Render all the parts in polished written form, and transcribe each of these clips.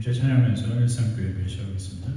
함께 찬양하면서 일상교회 시작하겠습니다.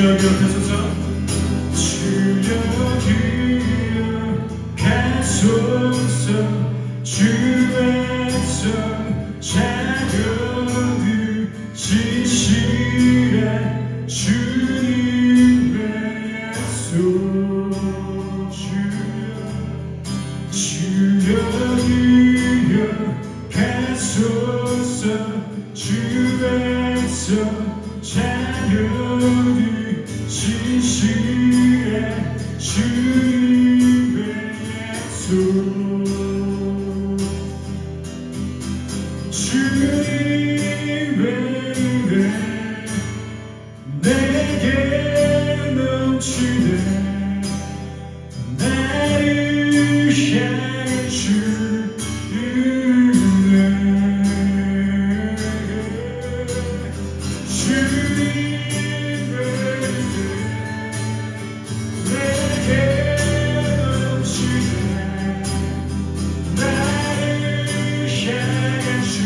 기억하소서. 주여 기억하소서. 주에서 자녀들 진실한 주님의 약속. 주여 기억하소서. 주에서 자녀들 진실한 주님의 약속. 주님의 은혜 내게 넘치네. 나를 향해 주 은혜. 주님의 은혜 내게 넘치네. 나를 향해 주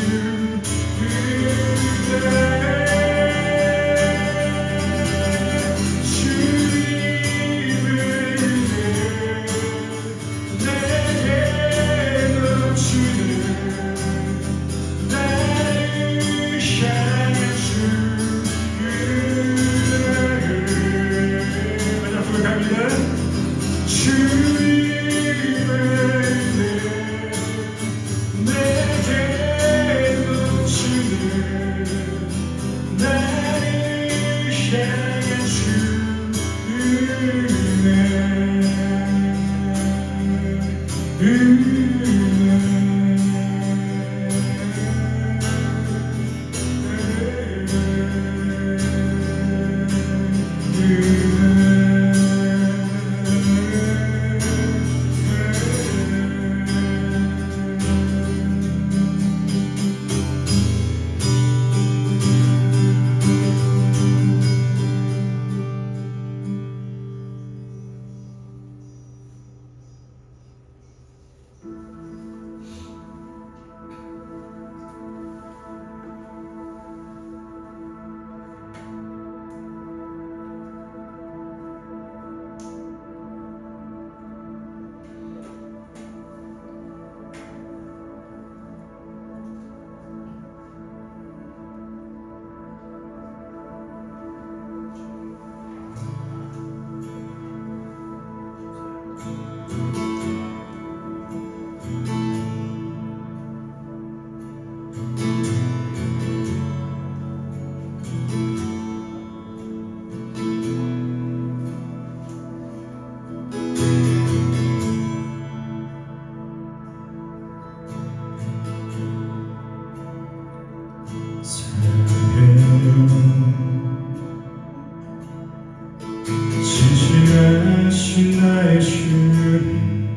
진실하신 나의 주님,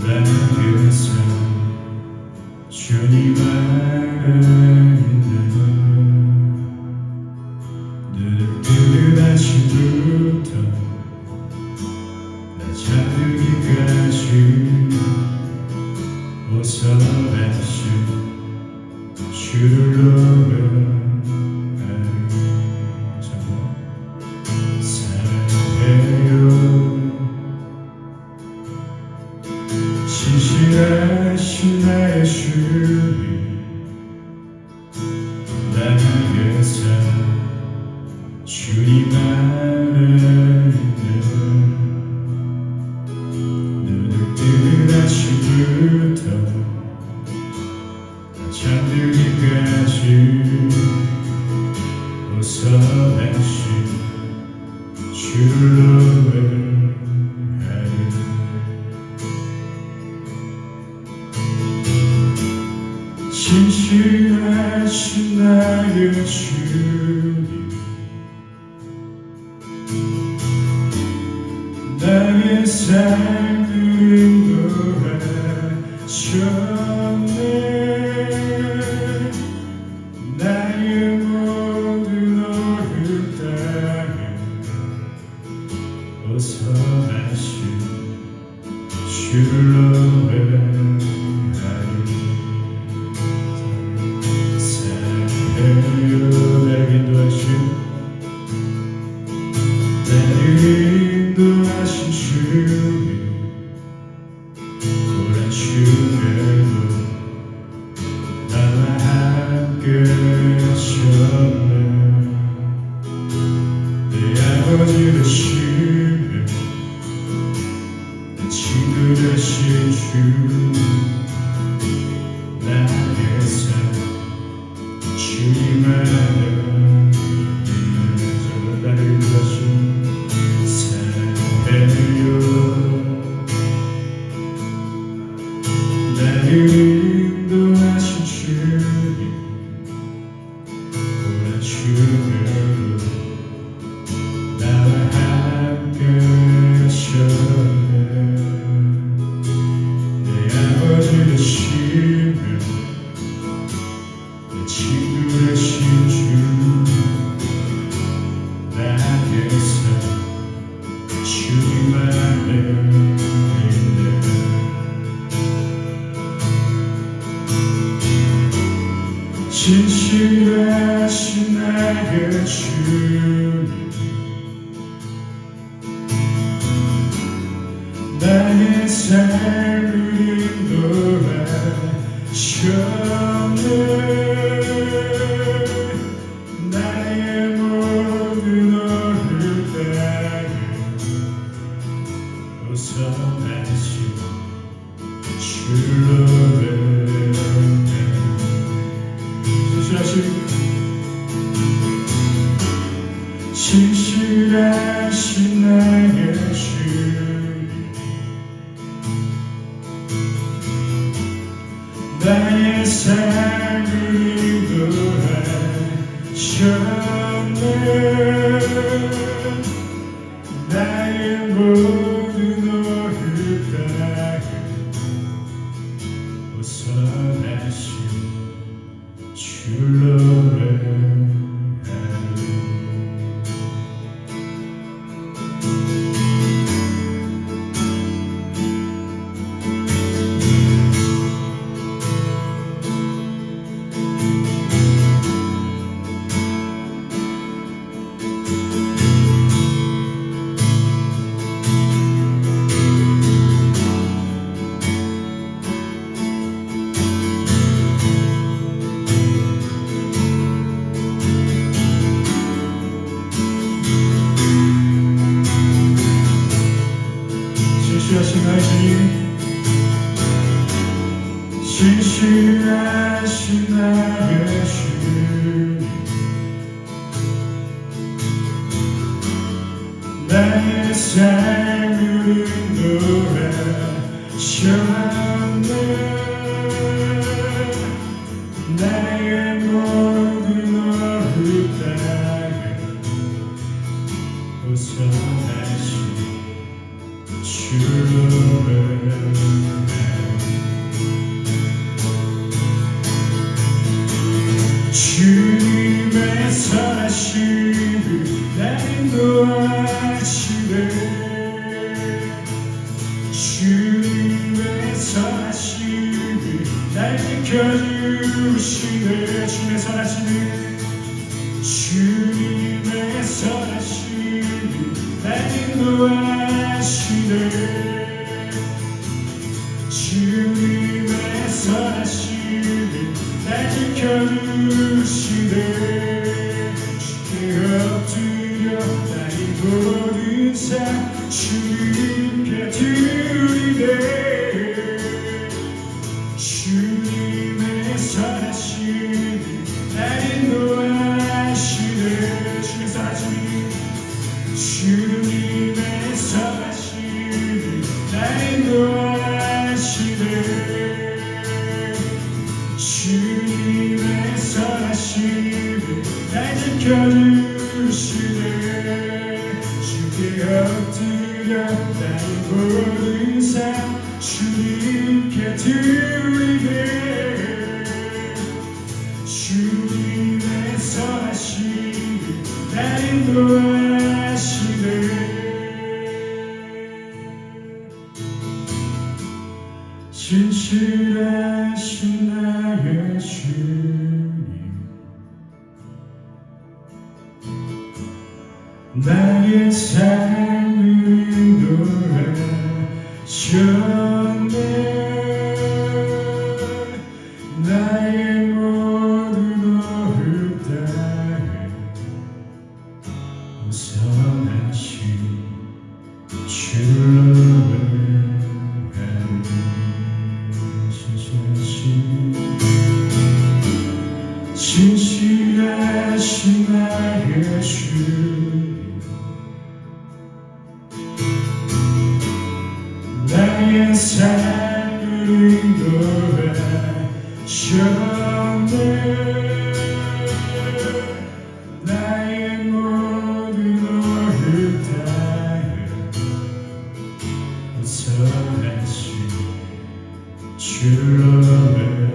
나는 그래서 주님 안에 있는 눈을 뜨는 아침부터 나 잠들기까지 어서다시 주를 노래 진실하신 나의 주님, 나는 그래서 주님 안에 있는 눈을 뜨는 아침부터 잠들기까지 어서다시 주를 노래하리. 진실하신 나의 주님, 나의 삶을 인도하셨네. 나의 모든 어릴 땅에 어서다시 주를 노래하리. 사랑해요 날 인도하신 주님 오랜 주에도 나와 함께 하셨네. 내 아버지 되시네, 내 친구 되신 주, 나의 삶 주님 안에 있는 나를 인도하신 사랑해요. 나를 인도하신 주님 오랜 주에도 나와 함께 하셨네. 내 아버지 되시며 내 친구 되신 주, 나의 삶 주님 안에 있네. 진실하신 나의 주님 나의 삶을 인도하셨네. 나의 모든 어려움 벗어나신 주로 진실하신 나의 주님 나의 삶을 인도하셨네. 나의 모든 어렵다고 벗어나신 주로 진실하신 나의 주님, 진실하신 나의 주님 나의 삶을 인도하셨네. 나의 모든 어렵다고 벗어나신 주님의 선하심을 날 인도하시네. 주님의 선하심을 날 지켜주시네. 주님의 선하심을 주님의 선하심을 날 인도하시네. 주님의 선하심을 날 지켜주시네. 주께 엎드려 나의 모든 삶 주님께 드리네. 주님의 선하심을 날 인도하시네. 주님의 선하심을 주님의 선하심을 날 인도하시네. 주님의 선하심을 날 지켜주시네. 주께 엎드려 나의 모든 삶 주님께 드리네. 주님의 선하심을 날 인도하시네. 진실하신 나의 주님 나의 삶을 인도하시네. 주님 나의 모든 오를 다해 우선하신 주를 진실하신 나의 주님 나의 삶을 인도하셨네 나의 모든 오를 다해 선하신 주를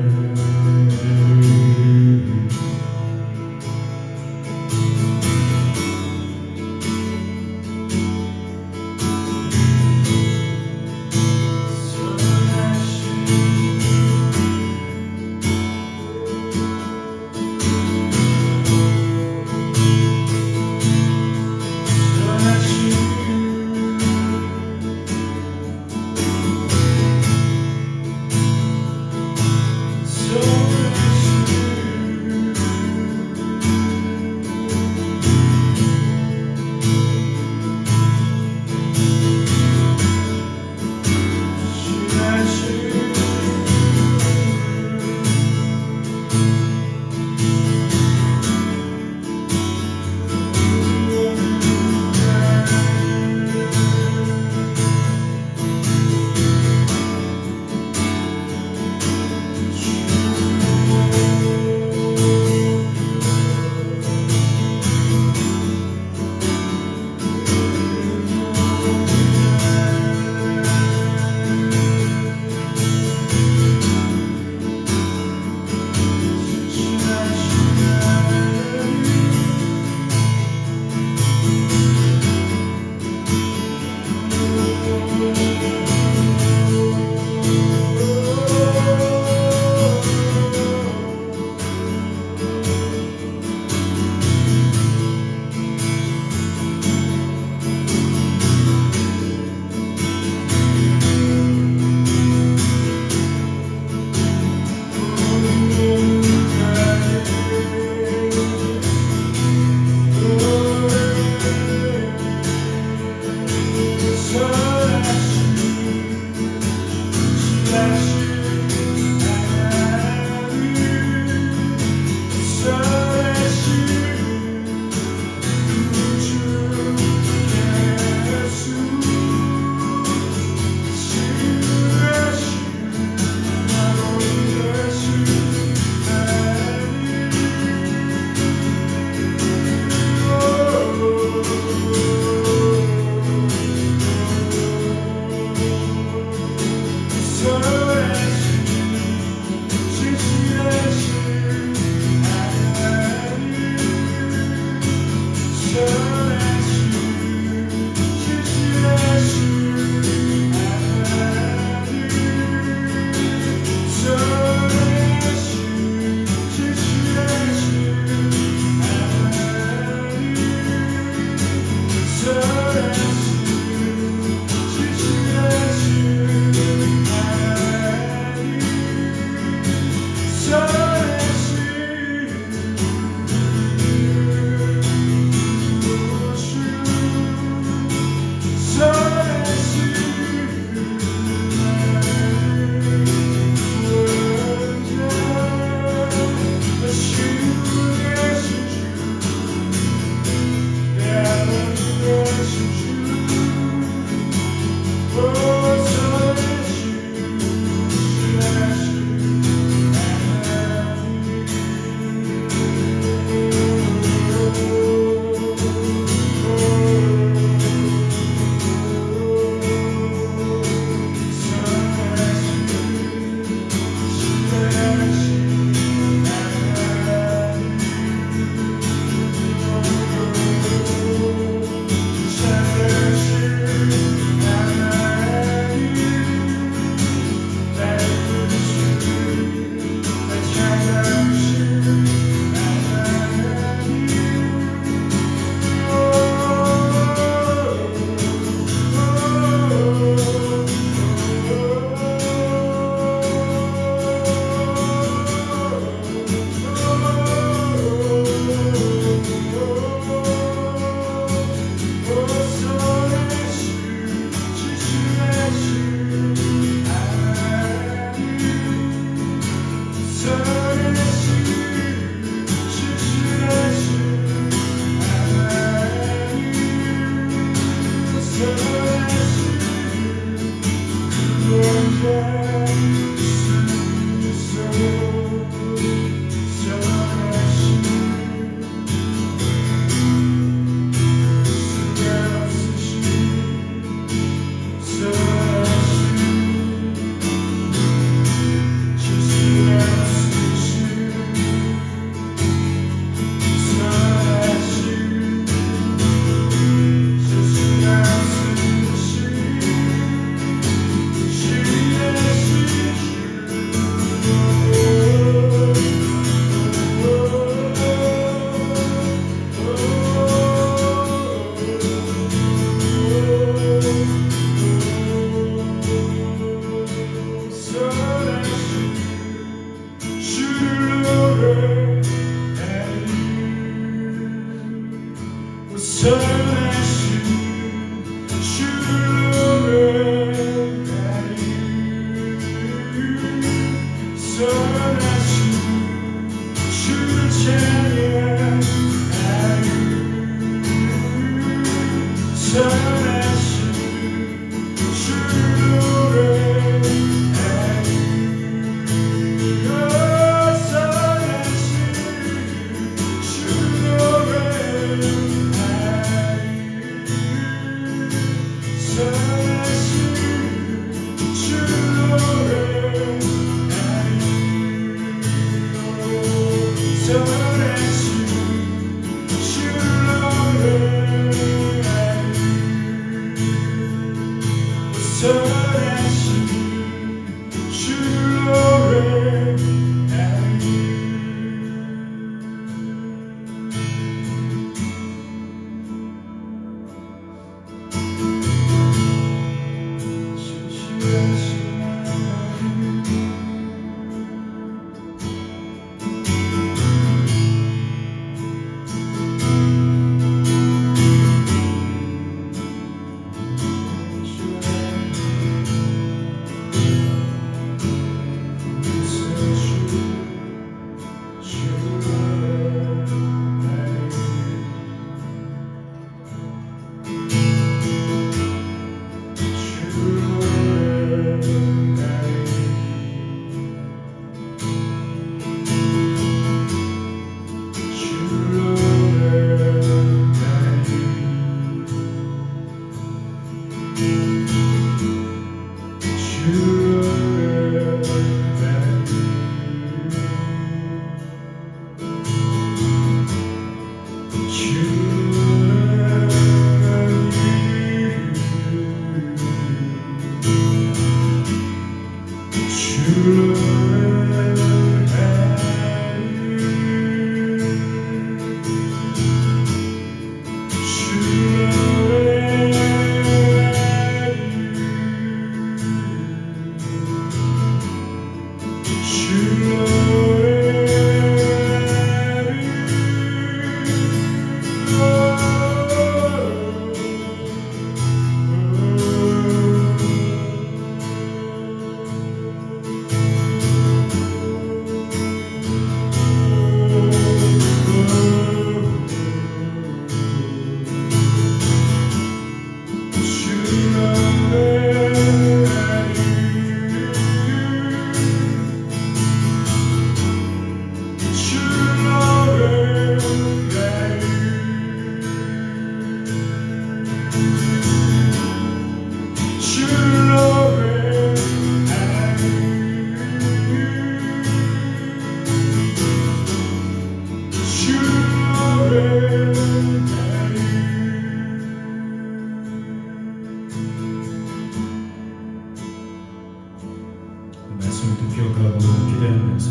기억하고 기대하면서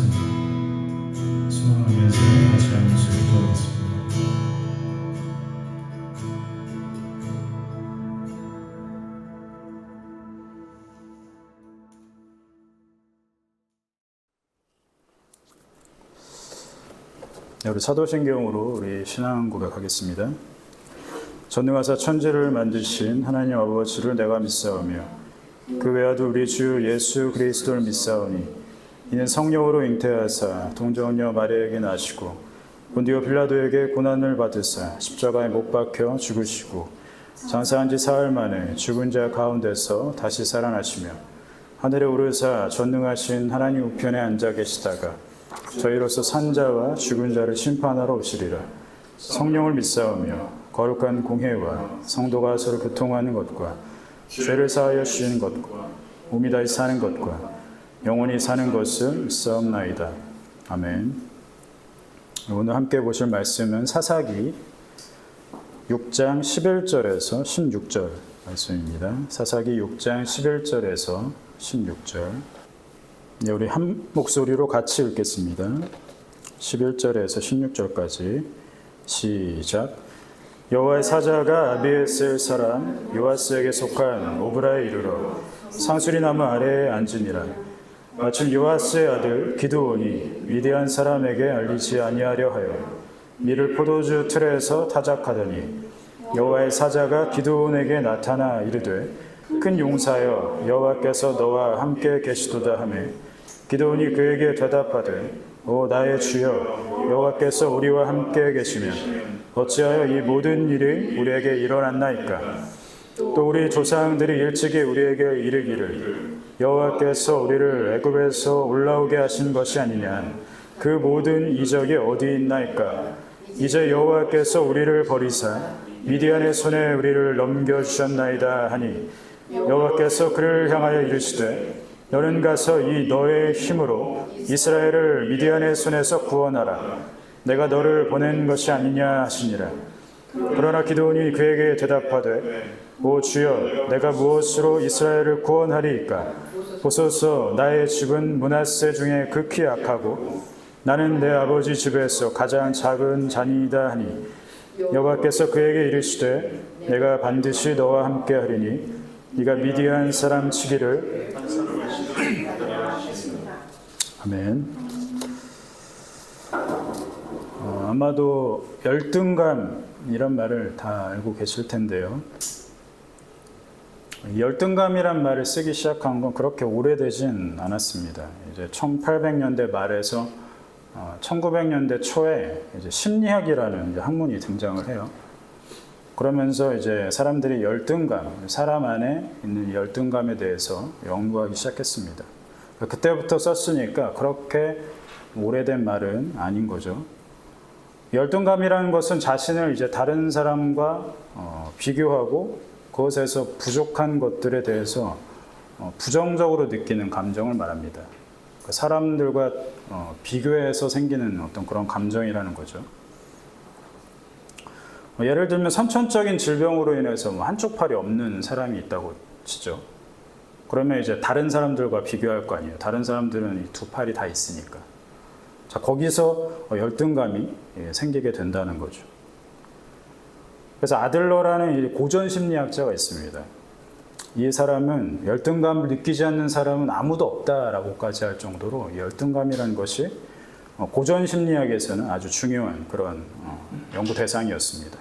소망하면서 같이 한 모습을 보겠습니다. 우리 사도신경으로 우리 신앙 고백하겠습니다. 전능하사 천지를 만드신 하나님 아버지를 내가 믿사오며 그 외아들 우리 주 예수 그리스도를 믿사오니 이는 성령으로 잉태하사 동정녀 마리아에게 나시고 본디오 빌라도에게 고난을 받으사 십자가에 못 박혀 죽으시고 장사한 지 사흘 만에 죽은 자 가운데서 다시 살아나시며 하늘에 오르사 전능하신 하나님 우편에 앉아 계시다가 저희로서 산자와 죽은 자를 심판하러 오시리라. 성령을 믿사오며 거룩한 공회와 성도가 서로 교통하는 것과 죄를 사하여 주시는 것과 몸이 다시 사는 것과 영원히 사는 것을 믿사옵나이다. 아멘. 오늘 함께 보실 말씀은 사사기 6장 11절에서 16절 말씀입니다. 사사기 6장 11절에서 16절. 네, 우리 한 목소리로 같이 읽겠습니다. 11절에서 16절까지 시작. 여호와의 사자가 아비에셀 사람 요아스에게 속한 오브라에 이르러 상수리 나무 아래에 앉으니라. 마침 요아스의 아들 기드온이 미디안 사람에게 알리지 아니하려 하여 밀을 포도주 틀에서 타작하더니 여호와의 사자가 기드온에게 나타나 이르되 큰 용사여 여호와께서 너와 함께 계시도다 하매 기드온이 그에게 대답하되 오 나의 주여 여호와께서 우리와 함께 계시면 어찌하여 이 모든 일이 우리에게 일어났나이까. 또 우리 조상들이 일찍이 우리에게 이르기를 여호와께서 우리를 애굽에서 올라오게 하신 것이 아니냐. 그 모든 이적이 어디 있나이까. 이제 여호와께서 우리를 버리사 미디안의 손에 우리를 넘겨주셨나이다 하니 여호와께서 그를 향하여 이르시되 너는 가서 이 너의 힘으로 이스라엘을 미디안의 손에서 구원하라. 내가 너를 보낸 것이 아니냐 하시니라. 그러나 기드온이 그에게 대답하되 오 주여 내가 무엇으로 이스라엘을 구원하리이까. 보소서 나의 집은 므낫세 중에 극히 약하고 나는 내 아버지 집에서 가장 작은 자니이다 하니 여호와께서 그에게 이르시되 내가 반드시 너와 함께 하리니 네가 미디안 사람 치기를. 아멘. 아마도 열등감이란 말을 다 알고 계실 텐데요. 열등감이란 말을 쓰기 시작한 건 그렇게 오래되진 않았습니다. 이제 1800년대 말에서 1900년대 초에 이제 심리학이라는 이제 학문이 등장을 해요. 그러면서 이제 사람들이 열등감, 사람 안에 있는 열등감에 대해서 연구하기 시작했습니다. 그때부터 썼으니까 그렇게 오래된 말은 아닌 거죠. 열등감이라는 것은 자신을 이제 다른 사람과 비교하고 그것에서 부족한 것들에 대해서 부정적으로 느끼는 감정을 말합니다. 사람들과 비교해서 생기는 어떤 그런 감정이라는 거죠. 예를 들면 선천적인 질병으로 인해서 한쪽 팔이 없는 사람이 있다고 치죠. 그러면 이제 다른 사람들과 비교할 거 아니에요. 다른 사람들은 이 두 팔이 다 있으니까. 자, 거기서 열등감이 생기게 된다는 거죠. 그래서 아들러라는 고전 심리학자가 있습니다. 이 사람은 열등감을 느끼지 않는 사람은 아무도 없다라고까지 할 정도로 열등감이라는 것이 고전 심리학에서는 아주 중요한 그런 연구 대상이었습니다.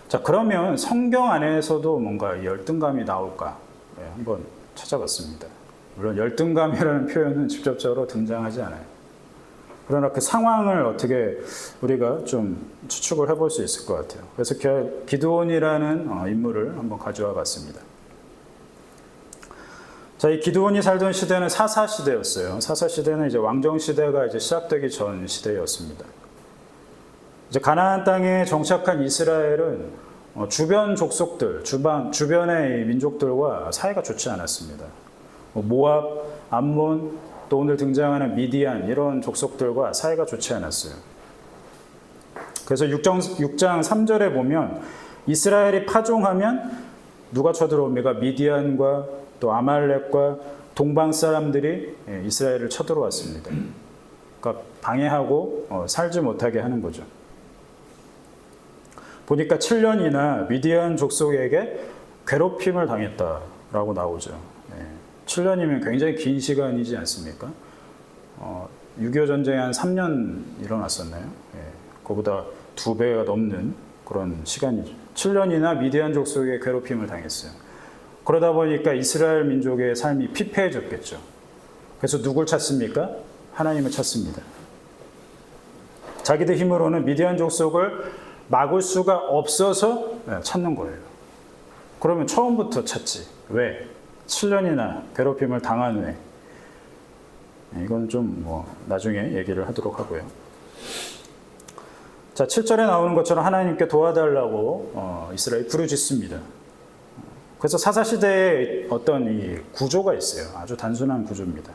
자, 그러면 성경 안에서도 뭔가 열등감이 나올까? 한번 찾아봤습니다. 물론 열등감이라는 표현은 직접적으로 등장하지 않아요. 그러나 그 상황을 어떻게 우리가 좀 추측을 해볼 수 있을 것 같아요. 그래서 기드온이라는 인물을 한번 가져와 봤습니다. 자, 이 기드온이 살던 시대는 사사 시대였어요. 사사 시대는 이제 왕정 시대가 이제 시작되기 전 시대였습니다. 이제 가나안 땅에 정착한 이스라엘은 주변 족속들, 주변의 민족들과 사이가 좋지 않았습니다. 모압, 암몬, 또 오늘 등장하는 미디안 이런 족속들과 사이가 좋지 않았어요. 그래서 6장 3절에 보면 이스라엘이 파종하면 누가 쳐들어옵니까? 미디안과 또 아말렉과 동방 사람들이 이스라엘을 쳐들어왔습니다. 그러니까 방해하고 살지 못하게 하는 거죠. 보니까 7년이나 미디안 족속에게 괴롭힘을 당했다라고 나오죠. 7년이면 굉장히 긴 시간이지 않습니까? 6.25 전쟁이 한 3년 일어났었나요? 그거보다 2배가 넘는 그런 시간이죠. 7년이나 미디안 족속에 괴롭힘을 당했어요. 그러다 보니까 이스라엘 민족의 삶이 피폐해졌겠죠. 그래서 누굴 찾습니까? 하나님을 찾습니다. 자기들 힘으로는 미디안 족속을 막을 수가 없어서 찾는 거예요. 그러면 처음부터 찾지. 왜? 7년이나 괴롭힘을 당한 후에, 이건 좀 나중에 얘기를 하도록 하고요. 자, 7절에 나오는 것처럼 하나님께 도와달라고 이스라엘이 부르짖습니다. 그래서 사사시대에 어떤 이 구조가 있어요. 아주 단순한 구조입니다.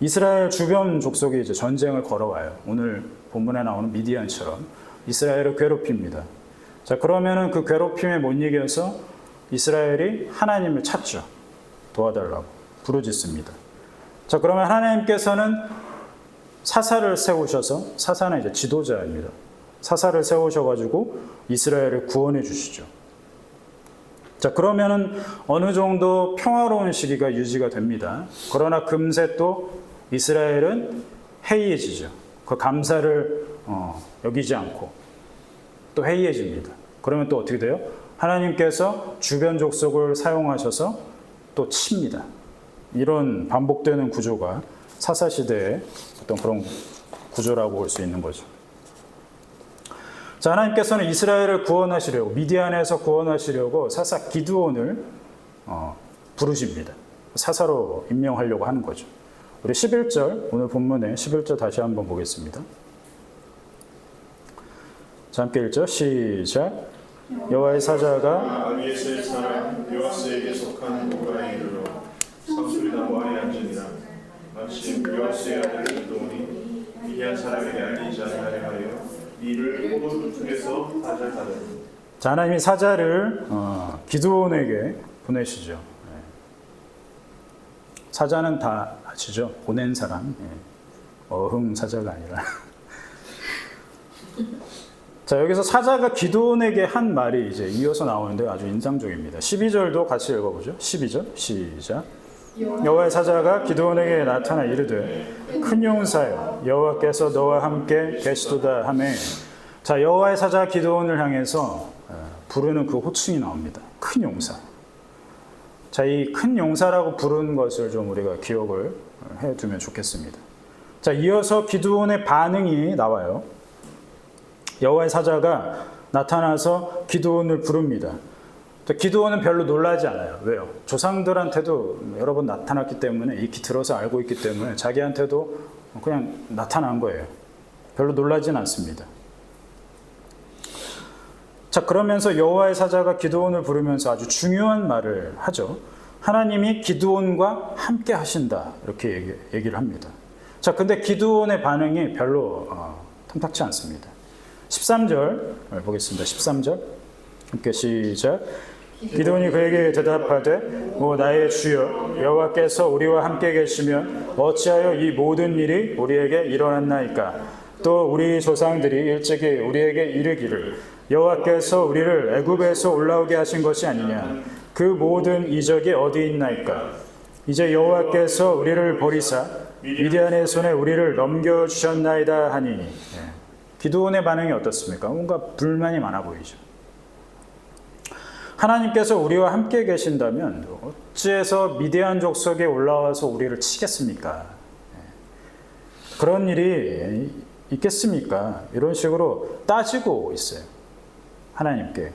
이스라엘 주변 족속이 이제 전쟁을 걸어와요. 오늘 본문에 나오는 미디안처럼 이스라엘을 괴롭힙니다. 자, 그러면은 그 괴롭힘에 못 이겨서 이스라엘이 하나님을 찾죠. 도와달라고 부르짖습니다. 자, 그러면 하나님께서는 사사를 세우셔서, 사사는 이제 지도자입니다. 사사를 세우셔가지고 이스라엘을 구원해 주시죠. 자, 그러면은 어느 정도 평화로운 시기가 유지가 됩니다. 그러나 금세 또 이스라엘은 해이해지죠. 그 감사를 여기지 않고 또 해이해집니다. 그러면 또 어떻게 돼요? 하나님께서 주변 족속을 사용하셔서 또 칩니다. 이런 반복되는 구조가 사사시대의 어떤 그런 구조라고 볼 수 있는 거죠. 자, 하나님께서는 이스라엘을 구원하시려고, 미디안에서 구원하시려고 사사 기드온을 부르십니다. 사사로 임명하려고 하는 거죠. 우리 11절, 오늘 본문에 11절 다시 한번 보겠습니다. 자, 함께 읽죠. 시작. 여호와의 사자가 아비에스의 사람 요아스에게 속한 오라에 이르러 상수리나무 아래 앉으니라. 마침 요아스의 아들 기드온이 미디안 사람에게 알리지 아니하려 하여 이를 포도 중에서 사자하더니. 자, 하나님이 사자를 기드온에게 보내시죠. 사자는 다 아시죠? 보낸 사람. 어흥 사자가 아니라. 자, 여기서 사자가 기드온에게 한 말이 이제 이어서 나오는데 아주 인상적입니다. 12절도 같이 읽어보죠. 12절 시작. 여호와의 사자가 기드온에게 나타나 이르되 큰 용사여 여호와께서 너와 함께 계시도다 하매. 자, 여호와의 사자 기드온을 향해서 부르는 그 호칭이 나옵니다. 큰 용사. 자, 이 큰 용사라고 부르는 것을 좀 우리가 기억을 해두면 좋겠습니다. 자, 이어서 기드온의 반응이 나와요. 여호와의 사자가 나타나서 기드온을 부릅니다. 기드온은 별로 놀라지 않아요. 왜요? 조상들한테도 여러 번 나타났기 때문에, 익히 들어서 알고 있기 때문에 자기한테도 그냥 나타난 거예요. 별로 놀라진 않습니다. 자, 그러면서 여호와의 사자가 기드온을 부르면서 아주 중요한 말을 하죠. 하나님이 기드온과 함께 하신다. 이렇게 얘기를 합니다. 자, 근데 기드온의 반응이 별로 탐탁치 않습니다. 13절 보겠습니다. 13절 함께 시작. 기드온이 그에게 대답하되 오 나의 주여 여호와께서 우리와 함께 계시면 어찌하여 이 모든 일이 우리에게 일어났나이까. 또 우리 조상들이 일찍이 우리에게 이르기를 여호와께서 우리를 애굽에서 올라오게 하신 것이 아니냐. 그 모든 이적이 어디 있나이까. 이제 여호와께서 우리를 버리사 미디안의 손에 우리를 넘겨주셨나이다 하니. 기드온의 반응이 어떻습니까? 뭔가 불만이 많아 보이죠. 하나님께서 우리와 함께 계신다면 어찌해서 미디안 족속에 올라와서 우리를 치겠습니까? 그런 일이 있겠습니까? 이런 식으로 따지고 있어요. 하나님께.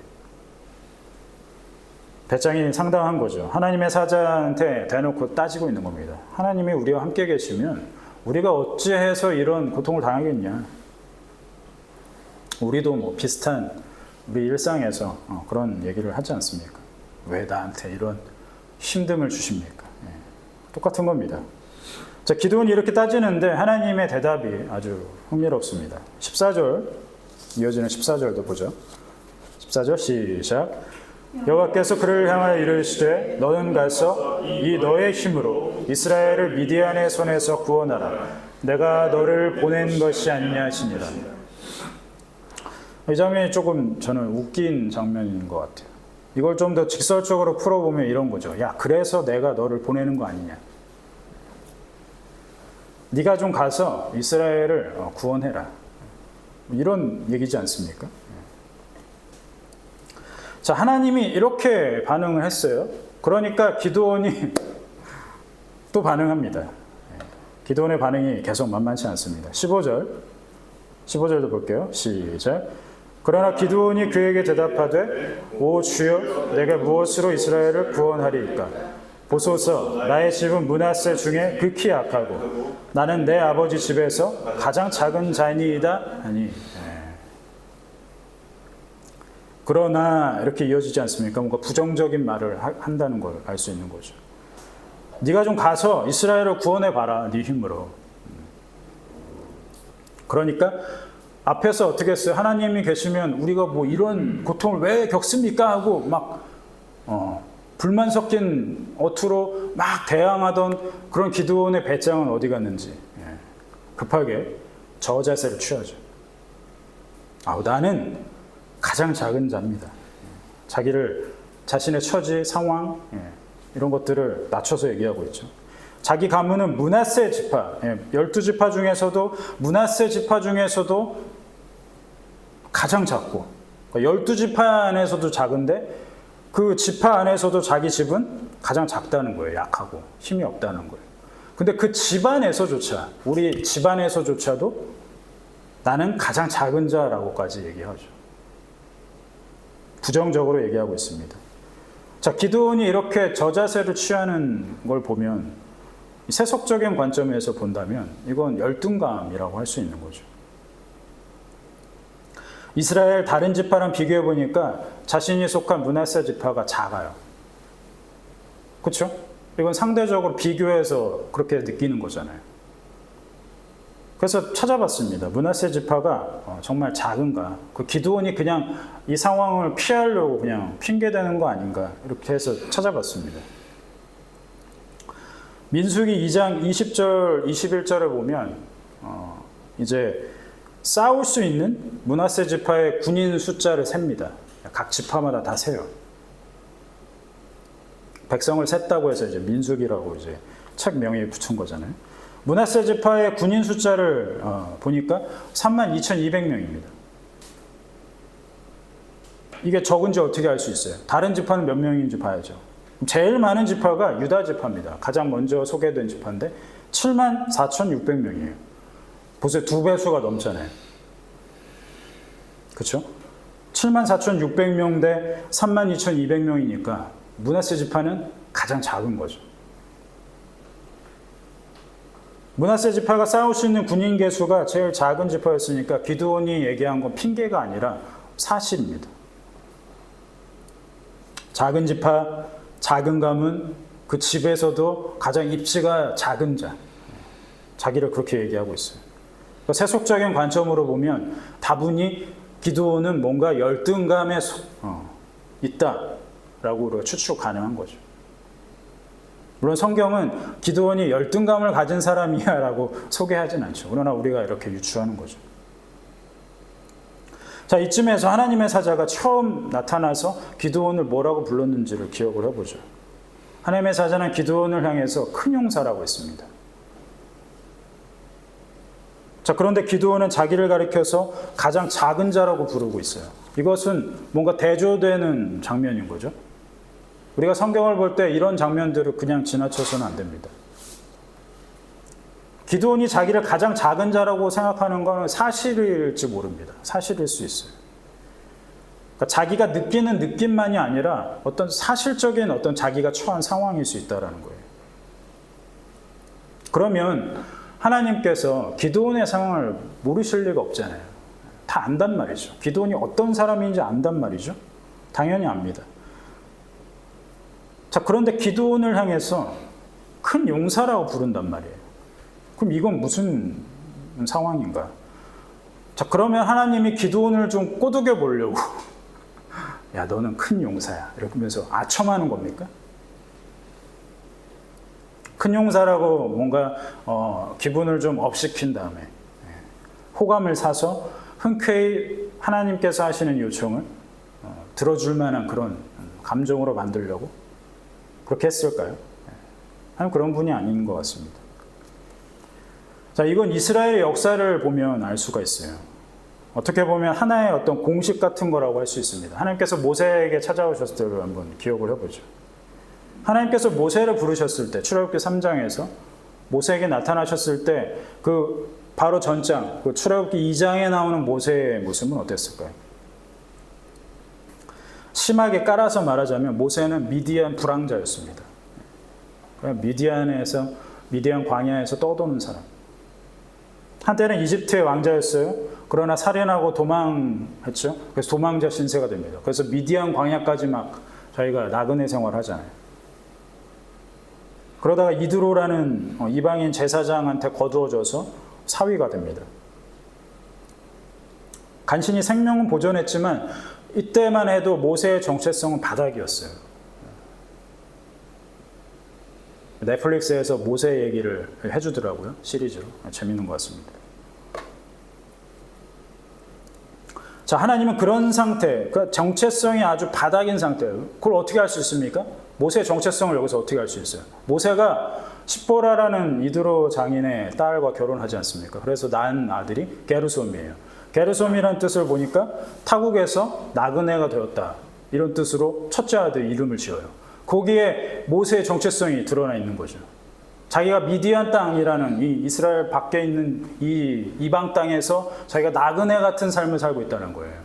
배짱이 상당한 거죠. 하나님의 사자한테 대놓고 따지고 있는 겁니다. 하나님이 우리와 함께 계시면 우리가 어찌해서 이런 고통을 당하겠냐? 우리도 뭐 비슷한 우리 일상에서 그런 얘기를 하지 않습니까? 왜 나한테 이런 힘듦을 주십니까? 똑같은 겁니다. 자, 기드온이 이렇게 따지는데 하나님의 대답이 아주 흥미롭습니다. 14절, 이어지는 14절도 보죠. 14절 시작. 여호와께서 그를 향하여 이르시되 너는 가서 이 너의 힘으로 이스라엘을 미디안의 손에서 구원하라. 내가 너를 보낸 것이 아니냐 하시니라. 이 장면이 조금 저는 웃긴 장면인 것 같아요. 이걸 좀 더 직설적으로 풀어보면 이런 거죠. 야, 그래서 내가 너를 보내는 거 아니냐. 네가 좀 가서 이스라엘을 구원해라. 이런 얘기지 않습니까? 자, 하나님이 이렇게 반응을 했어요. 그러니까 기드온이 또 반응합니다. 기드온의 반응이 계속 만만치 않습니다. 15절도 볼게요. 시작. 그러나 기드온이 그에게 대답하되 오 주여 내가 무엇으로 이스라엘을 구원하리이까. 보소서, 나의 집은 므낫세 중에 극히 약하고 나는 내 아버지 집에서 가장 작은 자니이다 하니. 그러나 이렇게 이어지지 않습니까? 뭔가 부정적인 말을 한다는 걸 알 수 있는 거죠. 네가 좀 가서 이스라엘을 구원해 봐라, 네 힘으로. 그러니까 앞에서 어떻게 했어요? 하나님이 계시면 우리가 뭐 이런 고통을 왜 겪습니까? 하고 막 불만 섞인 어투로 막 대항하던 그런 기드온의 배짱은 어디 갔는지 급하게 저자세를 취하죠. 나는 가장 작은 자입니다. 자신의 처지, 상황 이런 것들을 낮춰서 얘기하고 있죠. 자기 가문은 므낫세 지파, 12지파 중에서도 므낫세 지파 중에서도 가장 작고 12지파 안에서도 작은데 그 지파 안에서도 자기 집은 가장 작다는 거예요. 약하고 힘이 없다는 거예요. 근데 그 집안에서조차, 우리 집안에서조차도 나는 가장 작은 자라고까지 얘기하죠. 부정적으로 얘기하고 있습니다. 자, 기드온이 이렇게 저자세를 취하는 걸 보면 세속적인 관점에서 본다면 이건 열등감이라고 할 수 있는 거죠. 이스라엘 다른 지파랑 비교해 보니까 자신이 속한 므낫세 지파가 작아요. 그렇죠? 이건 상대적으로 비교해서 그렇게 느끼는 거잖아요. 그래서 찾아봤습니다. 므낫세 지파가 정말 작은가? 그 기드온이 그냥 이 상황을 피하려고 그냥 핑계대는 거 아닌가? 이렇게 해서 찾아봤습니다. 민수기 2장 20절, 21절을 보면 이제 싸울 수 있는 므낫세 지파의 군인 숫자를 셉니다. 각 지파마다 다 세요. 백성을 셌다고 해서 이제 민수기라고 이제 책 명에 붙은 거잖아요. 므낫세 지파의 군인 숫자를 보니까 32,200명입니다. 이게 적은지 어떻게 알 수 있어요? 다른 지파는 몇 명인지 봐야죠. 제일 많은 지파가 유다 지파입니다. 가장 먼저 소개된 지파인데 74,600명이에요. 보세요. 2배수가 넘잖아요. 그렇죠? 74,600명 대 32,200명이니까 므낫세 지파는 가장 작은 거죠. 므낫세 지파가 싸울 수 있는 군인 개수가 제일 작은 지파였으니까 기드온이 얘기한 건 핑계가 아니라 사실입니다. 작은 지파, 작은 가문, 그 집에서도 가장 입지가 작은 자, 자기를 그렇게 얘기하고 있어요. 그러니까 세속적인 관점으로 보면 다분히 기드온은 뭔가 열등감에 있다라고 추측 가능한 거죠. 물론 성경은 기드온이 열등감을 가진 사람이야 라고 소개하진 않죠. 그러나 우리가 이렇게 유추하는 거죠. 자, 이쯤에서 하나님의 사자가 처음 나타나서 기드온을 뭐라고 불렀는지를 기억을 해보죠. 하나님의 사자는 기드온을 향해서 큰 용사라고 했습니다. 자, 그런데 기드온은 자기를 가리켜서 가장 작은 자라고 부르고 있어요. 이것은 뭔가 대조되는 장면인 거죠. 우리가 성경을 볼 때 이런 장면들을 그냥 지나쳐서는 안 됩니다. 기드온이 자기를 가장 작은 자라고 생각하는 건 사실일지 모릅니다. 사실일 수 있어요. 그러니까 자기가 느끼는 느낌만이 아니라 어떤 사실적인 어떤 자기가 처한 상황일 수 있다는 거예요. 그러면 하나님께서 기드온의 상황을 모르실 리가 없잖아요. 다 안단 말이죠. 기드온이 어떤 사람인지 안단 말이죠. 당연히 압니다. 자, 그런데 기드온을 향해서 큰 용사라고 부른단 말이에요. 그럼 이건 무슨 상황인가? 자, 그러면 하나님이 기드온을 좀 꼬드겨 보려고 야, 너는 큰 용사야 이러면서 아첨하는 겁니까? 큰 용사라고 뭔가 기분을 좀 업시킨 다음에 호감을 사서 흔쾌히 하나님께서 하시는 요청을 들어줄 만한 그런 감정으로 만들려고 그렇게 했을까요? 하나님 그런 분이 아닌 것 같습니다. 자, 이건 이스라엘의 역사를 보면 알 수가 있어요. 어떻게 보면 하나의 어떤 공식 같은 거라고 할 수 있습니다. 하나님께서 모세에게 찾아오셨을 때를 한번 기억을 해보죠. 하나님께서 모세를 부르셨을 때, 출애굽기 3장에서 모세에게 나타나셨을 때 그 바로 전장, 그 출애굽기 2장에 나오는 모세의 모습은 어땠을까요? 심하게 깔아서 말하자면 모세는 미디안 불황자였습니다. 그냥 미디안 광야에서 떠도는 사람. 한때는 이집트의 왕자였어요. 그러나 살인하고 도망했죠. 그래서 도망자 신세가 됩니다. 그래서 미디안 광야까지 막 자기가 나그네 생활하잖아요. 그러다가 이드로라는 이방인 제사장한테 거두어져서 사위가 됩니다. 간신히 생명은 보존했지만 이때만 해도 모세의 정체성은 바닥이었어요. 넷플릭스에서 모세 얘기를 해주더라고요. 시리즈로. 재밌는 것 같습니다. 자, 하나님은 그런 상태, 그 정체성이 아주 바닥인 상태예요. 그걸 어떻게 알 수 있습니까? 모세의 정체성을 여기서 어떻게 알 수 있어요? 모세가 십보라라는 이드로 장인의 딸과 결혼하지 않습니까? 그래서 낳은 아들이 게르솜이에요. 게르솜이라는 뜻을 보니까 타국에서 나그네가 되었다. 이런 뜻으로 첫째 아들 이름을 지어요. 거기에 모세의 정체성이 드러나 있는 거죠. 자기가 미디안 땅이라는 이 이스라엘 밖에 있는 이 이방 땅에서 자기가 나그네 같은 삶을 살고 있다는 거예요.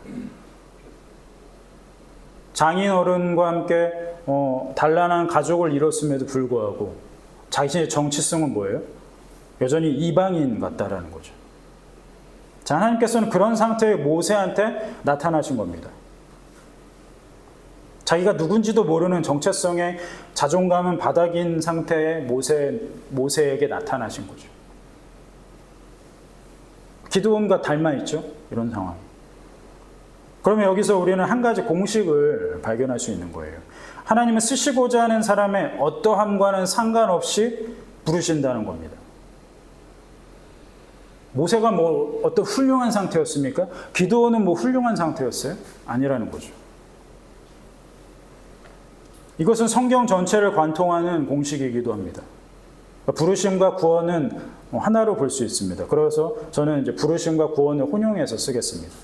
장인 어른과 함께 단란한 가족을 이뤘음에도 불구하고 자신의 정체성은 뭐예요? 여전히 이방인 같다라는 거죠. 자, 하나님께서는 그런 상태의 모세한테 나타나신 겁니다. 자기가 누군지도 모르는 정체성의 자존감은 바닥인 상태의 모세에게 나타나신 거죠. 기드온과 닮아 있죠? 이런 상황. 그러면 여기서 우리는 한 가지 공식을 발견할 수 있는 거예요. 하나님은 쓰시고자 하는 사람의 어떠함과는 상관없이 부르신다는 겁니다. 모세가 뭐 어떤 훌륭한 상태였습니까? 기드온은 뭐 훌륭한 상태였어요? 아니라는 거죠. 이것은 성경 전체를 관통하는 공식이기도 합니다. 부르심과 구원은 하나로 볼 수 있습니다. 그래서 저는 이제 부르심과 구원을 혼용해서 쓰겠습니다.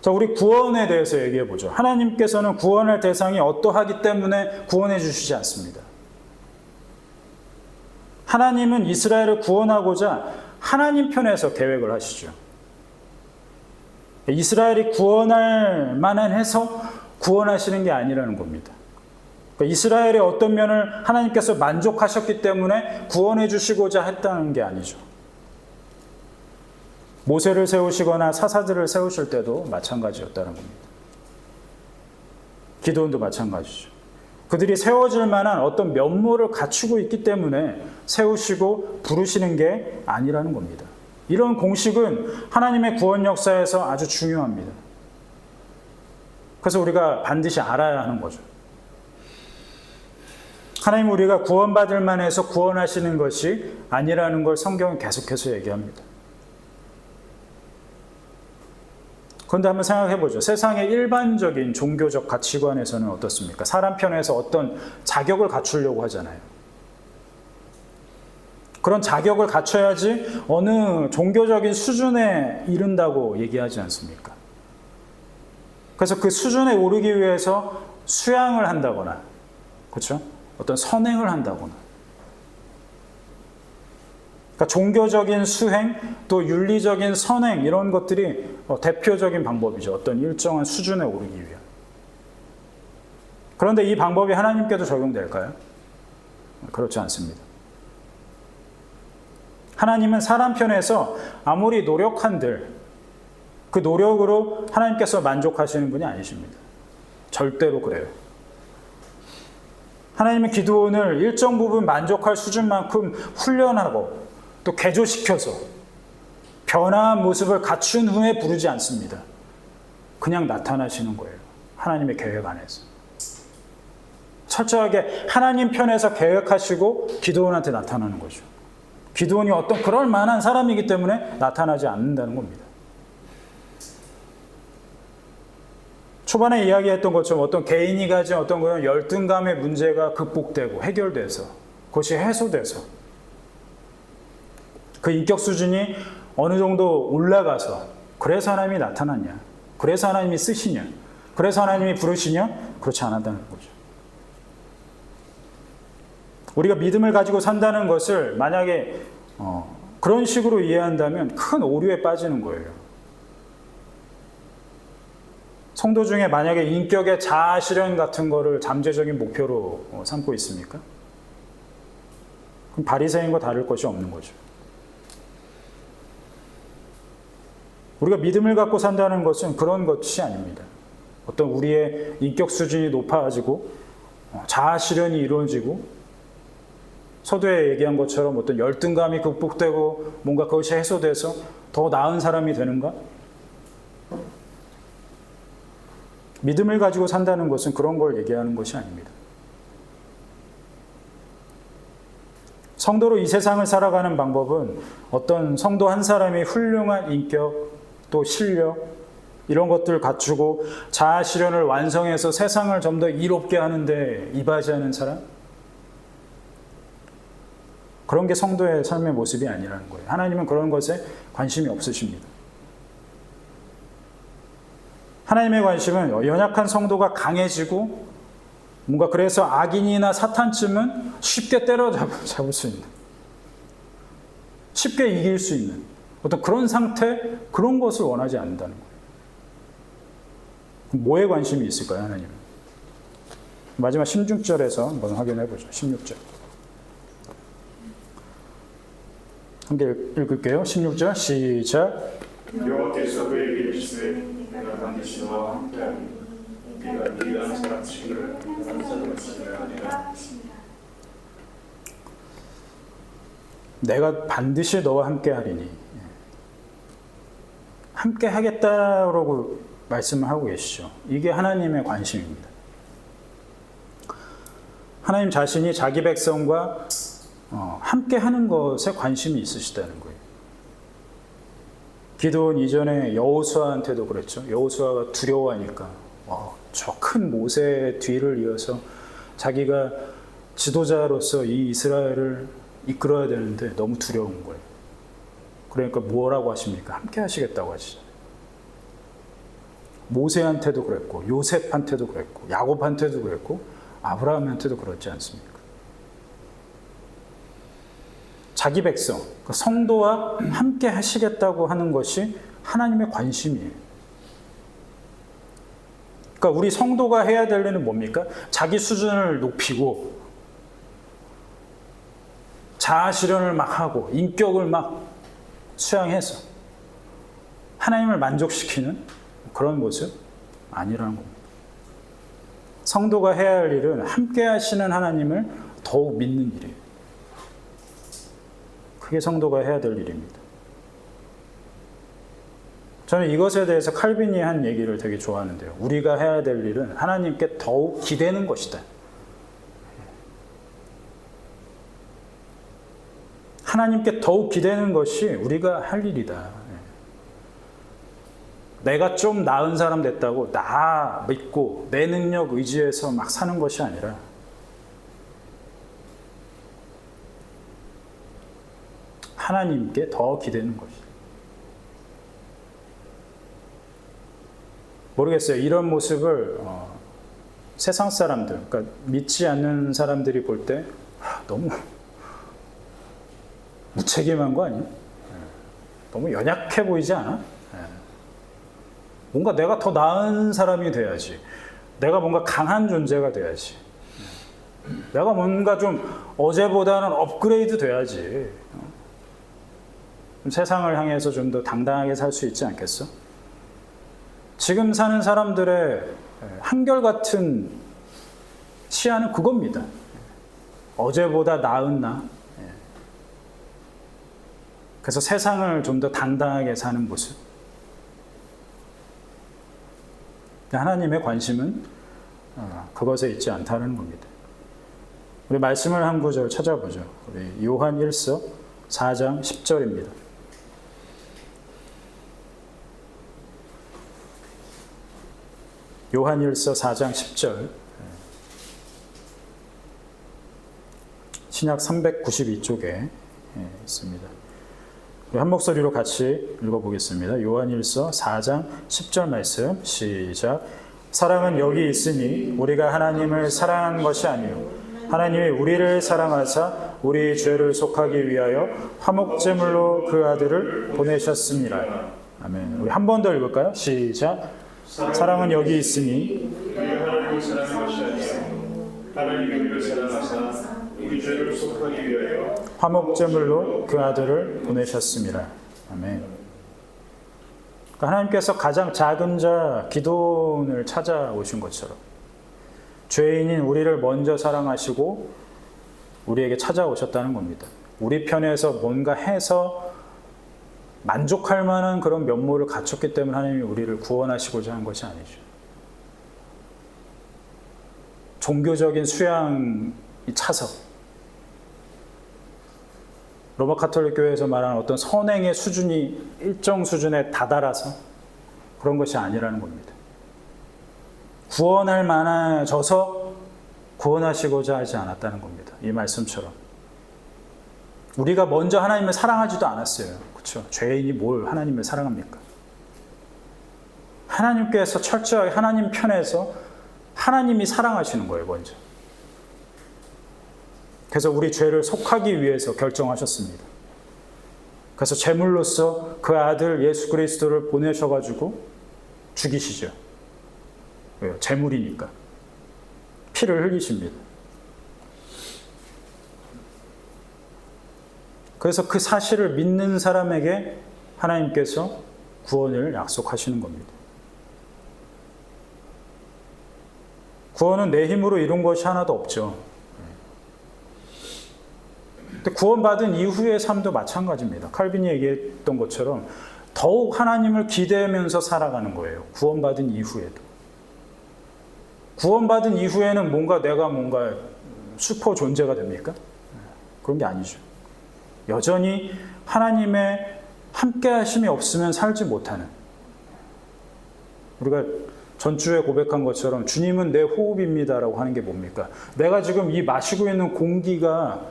자, 우리 구원에 대해서 얘기해 보죠. 하나님께서는 구원할 대상이 어떠하기 때문에 구원해 주시지 않습니다. 하나님은 이스라엘을 구원하고자 하나님 편에서 계획을 하시죠. 이스라엘이 구원할 만한 해서 구원하시는 게 아니라는 겁니다. 그러니까 이스라엘의 어떤 면을 하나님께서 만족하셨기 때문에 구원해 주시고자 했다는 게 아니죠. 모세를 세우시거나 사사들을 세우실 때도 마찬가지였다는 겁니다. 기드온도 마찬가지죠. 그들이 세워질 만한 어떤 면모를 갖추고 있기 때문에 세우시고 부르시는 게 아니라는 겁니다. 이런 공식은 하나님의 구원 역사에서 아주 중요합니다. 그래서 우리가 반드시 알아야 하는 거죠. 하나님 우리가 구원받을 만해서 구원하시는 것이 아니라는 걸 성경은 계속해서 얘기합니다. 그런데 한번 생각해 보죠. 세상의 일반적인 종교적 가치관에서는 어떻습니까? 사람 편에서 어떤 자격을 갖추려고 하잖아요. 그런 자격을 갖춰야지 어느 종교적인 수준에 이른다고 얘기하지 않습니까? 그래서 그 수준에 오르기 위해서 수양을 한다거나, 그렇죠? 어떤 선행을 한다거나. 그러니까 종교적인 수행, 또 윤리적인 선행 이런 것들이 대표적인 방법이죠. 어떤 일정한 수준에 오르기 위한. 그런데 이 방법이 하나님께도 적용될까요? 그렇지 않습니다. 하나님은 사람 편에서 아무리 노력한들 그 노력으로 하나님께서 만족하시는 분이 아니십니다. 절대로 그래요. 하나님은 기드온을 일정 부분 만족할 수준만큼 훈련하고 또 개조시켜서 변화한 모습을 갖춘 후에 부르지 않습니다. 그냥 나타나시는 거예요. 하나님의 계획 안에서. 철저하게 하나님 편에서 계획하시고 기드온한테 나타나는 거죠. 기드온이 어떤 그럴 만한 사람이기 때문에 나타나지 않는다는 겁니다. 초반에 이야기했던 것처럼 어떤 개인이 가진 어떤 그런 열등감의 문제가 극복되고 해결돼서 그것이 해소돼서 그 인격 수준이 어느 정도 올라가서 그래서 하나님이 나타났냐? 그래서 하나님이 쓰시냐? 그래서 하나님이 부르시냐? 그렇지 않았다는 거죠. 우리가 믿음을 가지고 산다는 것을 만약에 그런 식으로 이해한다면 큰 오류에 빠지는 거예요. 성도 중에 만약에 인격의 자아 실현 같은 거를 잠재적인 목표로 삼고 있습니까? 그럼 바리새인과 다를 것이 없는 거죠. 우리가 믿음을 갖고 산다는 것은 그런 것이 아닙니다. 어떤 우리의 인격 수준이 높아지고 자아 실현이 이루어지고 서두에 얘기한 것처럼 어떤 열등감이 극복되고 뭔가 그것이 해소돼서 더 나은 사람이 되는가? 믿음을 가지고 산다는 것은 그런 걸 얘기하는 것이 아닙니다. 성도로 이 세상을 살아가는 방법은 어떤 성도 한 사람이 훌륭한 인격, 또 실력, 이런 것들을 갖추고 자아 실현을 완성해서 세상을 좀 더 이롭게 하는데 이바지하는 사람? 그런 게 성도의 삶의 모습이 아니라는 거예요. 하나님은 그런 것에 관심이 없으십니다. 하나님의 관심은 연약한 성도가 강해지고 뭔가 그래서 악인이나 사탄쯤은 쉽게 때려잡을 수 있는, 쉽게 이길 수 있는 어떤 그런 상태, 그런 것을 원하지 않는다는 거예요. 뭐에 관심이 있을까요, 하나님은? 마지막 16절에서 한번 확인해 보죠. 16절. 함께 읽을게요. 16절 시작. 여호와께서 그에게 이르시되 내가 반드시 너와 함께하리니 네가 네가 사람 치기를 다른 사람 치기를 아니라. 내가 반드시 너와 함께하리니, 함께 하겠다라고 말씀을 하고 계시죠. 이게 하나님의 관심입니다. 하나님 자신이 자기 백성과 함께 하는 것에 관심이 있으시다는 거예요. 기도원 이전에 여호수아한테도 그랬죠. 여호수아가 두려워하니까 저 큰 모세의 뒤를 이어서 자기가 지도자로서 이 이스라엘을 이끌어야 되는데 너무 두려운 거예요. 그러니까 뭐라고 하십니까? 함께 하시겠다고 하시죠. 모세한테도 그랬고 요셉한테도 그랬고 야곱한테도 그랬고 아브라함한테도 그렇지 않습니까? 자기 백성, 성도와 함께 하시겠다고 하는 것이 하나님의 관심이에요. 그러니까 우리 성도가 해야 될 일은 뭡니까? 자기 수준을 높이고 자아 실현을 막 하고 인격을 막 수양해서 하나님을 만족시키는 그런 모습 아니라는 겁니다. 성도가 해야 할 일은 함께 하시는 하나님을 더욱 믿는 일이에요. 그게 성도가 해야 될 일입니다. 저는 이것에 대해서 칼빈이 한 얘기를 되게 좋아하는데요. 우리가 해야 될 일은 하나님께 더욱 기대는 것이다. 하나님께 더욱 기대는 것이 우리가 할 일이다. 내가 좀 나은 사람 됐다고 나 믿고 내 능력 의지해서 막 사는 것이 아니라 하나님께 더 기대는 것이다. 모르겠어요. 이런 모습을 세상 사람들, 그러니까 믿지 않는 사람들이 볼 때 너무 무책임한 거 아니에요? 너무 연약해 보이지 않아? 뭔가 내가 더 나은 사람이 돼야지. 내가 뭔가 강한 존재가 돼야지. 내가 뭔가 좀 어제보다는 업그레이드 돼야지. 세상을 향해서 좀 더 당당하게 살 수 있지 않겠어? 지금 사는 사람들의 한결같은 시야는 그겁니다. 어제보다 나은 나. 그래서 세상을 좀 더 당당하게 사는 모습. 하나님의 관심은 그것에 있지 않다는 겁니다. 우리 말씀을 한 구절 찾아보죠. 우리 요한 1서 4장 10절입니다. 요한 1서 4장 10절. 신약 392쪽에 있습니다. 우리 한 목소리로 같이 읽어보겠습니다. 요한 1서 4장 10절 말씀 시작. 사랑은 여기 있으니 우리가 하나님을 사랑한 것이 아니요 하나님이 우리를 사랑하사 우리 죄를 속하기 위하여 화목제물로 그 아들을 보내셨습니다. 아멘. 우리 한 번 더 읽을까요? 시작. 사랑은 여기 있으니 우리가 하나님을 사랑한 것이 아니요 하나님이 우리를 사랑하사 우리 죄를 속하기 위하여 화목제물로 그 아들을 보내셨습니다. 아멘. 그러니까 하나님께서 가장 작은 자 기도원을 찾아오신 것처럼 죄인인 우리를 먼저 사랑하시고 우리에게 찾아오셨다는 겁니다. 우리 편에서 뭔가 해서 만족할 만한 그런 면모를 갖췄기 때문에 하나님이 우리를 구원하시고자 한 것이 아니죠. 종교적인 수양이 차서 로마 가톨릭 교회에서 말하는 어떤 선행의 수준이 일정 수준에 다다라서 그런 것이 아니라는 겁니다. 구원할 만해져서 구원하시고자 하지 않았다는 겁니다. 이 말씀처럼. 우리가 먼저 하나님을 사랑하지도 않았어요. 그렇죠? 죄인이 뭘 하나님을 사랑합니까? 하나님께서 철저하게 하나님 편에서 하나님이 사랑하시는 거예요, 먼저. 그래서 우리 죄를 속하기 위해서 결정하셨습니다. 그래서 제물로서 그 아들 예수 그리스도를 보내셔가지고 죽이시죠. 왜요? 제물이니까. 피를 흘리십니다. 그래서 그 사실을 믿는 사람에게 하나님께서 구원을 약속하시는 겁니다. 구원은 내 힘으로 이룬 것이 하나도 없죠. 근데 구원받은 이후의 삶도 마찬가지입니다. 칼빈이 얘기했던 것처럼 더욱 하나님을 기대하면서 살아가는 거예요. 구원받은 이후에도. 구원받은 이후에는 내가 뭔가 슈퍼 존재가 됩니까? 그런 게 아니죠. 여전히 하나님의 함께 하심이 없으면 살지 못하는, 우리가 전주에 고백한 것처럼 주님은 내 호흡입니다라고 하는 게 뭡니까? 내가 지금 이 마시고 있는 공기가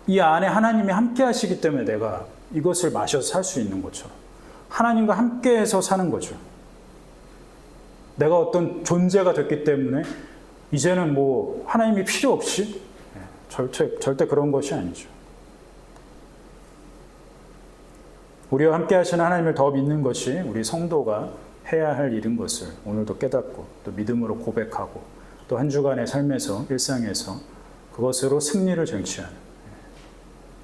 이 안에 하나님이 함께 하시기 때문에 내가 이것을 마셔서 살 수 있는 것처럼 하나님과 함께해서 사는 거죠. 내가 어떤 존재가 됐기 때문에 이제는 하나님이 필요 없이 절대 그런 것이 아니죠. 우리와 함께 하시는 하나님을 더 믿는 것이 우리 성도가 해야 할 일인 것을 오늘도 깨닫고 또 믿음으로 고백하고 또 한 주간의 삶에서 일상에서 그것으로 승리를 쟁취하는,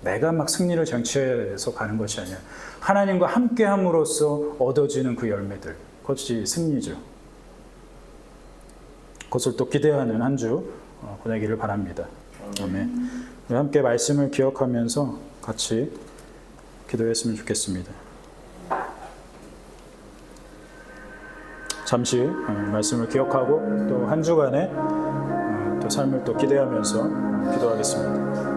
내가 막 승리를 쟁취해서 가는 것이 아니라 하나님과 함께 함으로써 얻어지는 그 열매들, 그것이 승리죠. 그것을 또 기대하는 한 주 보내기를 바랍니다. 아멘. 우리 함께 말씀을 기억하면서 같이 기도했으면 좋겠습니다. 잠시 말씀을 기억하고 또 한 주간의 또 삶을 또 기대하면서 기도하겠습니다.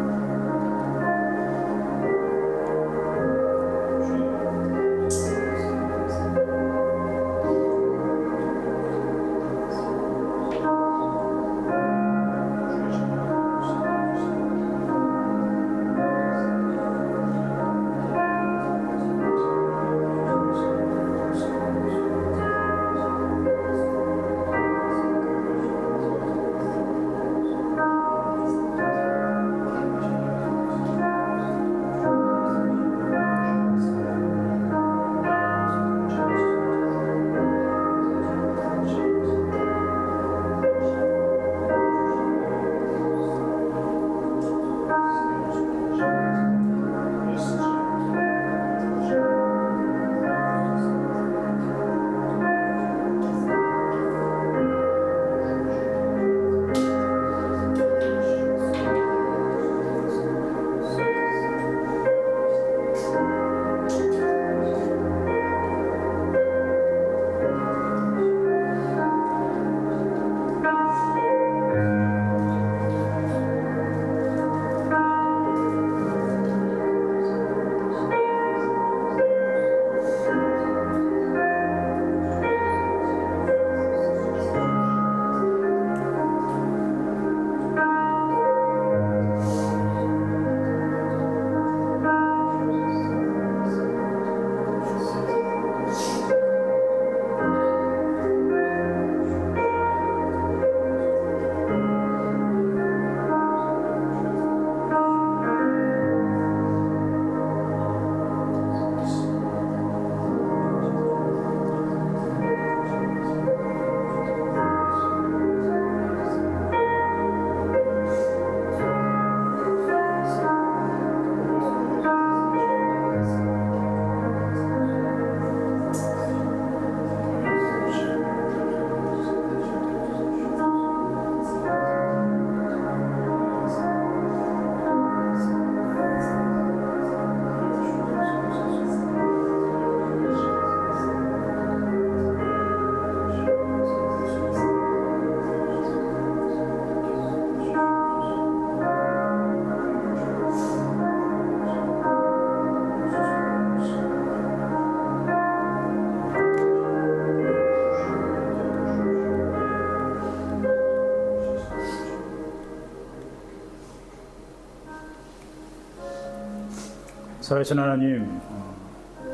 살아계신 하나님,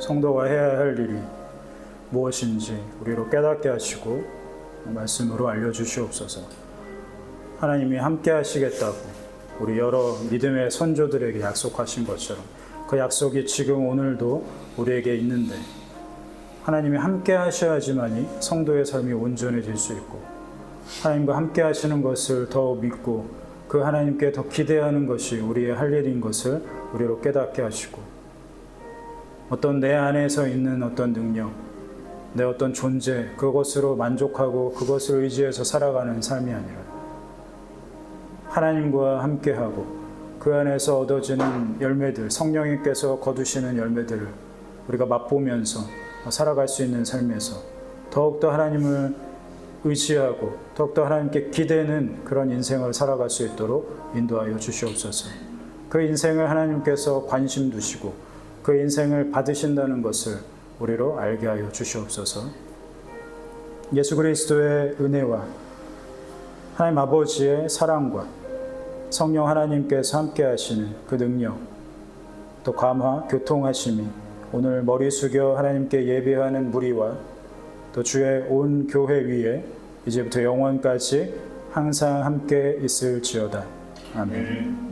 성도가 해야 할 일이 무엇인지 우리로 깨닫게 하시고 말씀으로 알려주시옵소서. 하나님이 함께 하시겠다고 우리 여러 믿음의 선조들에게 약속하신 것처럼 그 약속이 지금 오늘도 우리에게 있는데, 하나님이 함께 하셔야지만이 성도의 삶이 온전해질 수 있고, 하나님과 함께 하시는 것을 더 믿고 그 하나님께 더 기대하는 것이 우리의 할 일인 것을 우리로 깨닫게 하시고, 어떤 내 안에서 있는 어떤 능력, 내 어떤 존재, 그것으로 만족하고 그것을 의지해서 살아가는 삶이 아니라 하나님과 함께하고 그 안에서 얻어지는 열매들, 성령님께서 거두시는 열매들을 우리가 맛보면서 살아갈 수 있는 삶에서 더욱더 하나님을 의지하고 더욱더 하나님께 기대는 그런 인생을 살아갈 수 있도록 인도하여 주시옵소서. 그 인생을 하나님께서 관심 두시고 그 인생을 받으신다는 것을 우리로 알게 하여 주시옵소서. 예수 그리스도의 은혜와 하나님 아버지의 사랑과 성령 하나님께서 함께 하시는 그 능력, 또 감화, 교통하심이 오늘 머리 숙여 하나님께 예배하는 무리와 또 주의 온 교회 위에 이제부터 영원까지 항상 함께 있을지어다. 아멘.